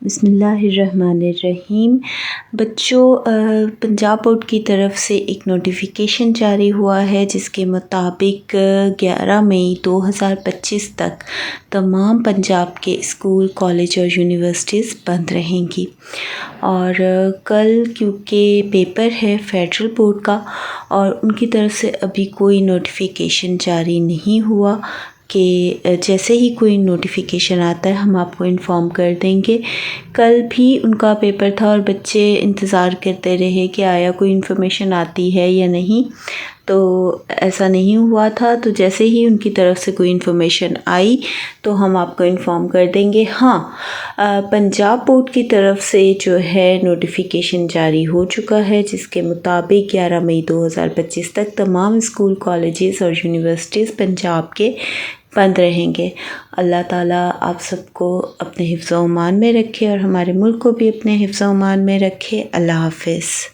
بسم اللہ الرحمن الرحیم۔ بچوں، پنجاب بورڈ کی طرف سے ایک نوٹیفیکیشن جاری ہوا ہے جس کے مطابق 11 مئی 2025 تک تمام پنجاب کے اسکول، کالج اور یونیورسٹیز بند رہیں گی۔ اور کل کیونکہ پیپر ہے فیڈرل بورڈ کا اور ان کی طرف سے ابھی کوئی نوٹیفیکیشن جاری نہیں ہوا کہ جیسے ہی کوئی نوٹیفیکیشن آتا ہے ہم آپ کو انفارم کر دیں گے۔ کل بھی ان کا پیپر تھا اور بچے انتظار کرتے رہے کہ آیا کوئی انفارمیشن آتی ہے یا نہیں، تو ایسا نہیں ہوا تھا۔ تو جیسے ہی ان کی طرف سے کوئی انفارمیشن آئی تو ہم آپ کو انفارم کر دیں گے۔ ہاں، پنجاب بورڈ کی طرف سے جو ہے نوٹیفیکیشن جاری ہو چکا ہے جس کے مطابق 11 مئی 2025 تک تمام اسکول، کالجز اور یونیورسٹیز پنجاب کے بند رہیں گے۔ اللہ تعالیٰ آپ سب کو اپنے حفظ و امان میں رکھے اور ہمارے ملک کو بھی اپنے حفظ و امان میں رکھے۔ اللہ حافظ۔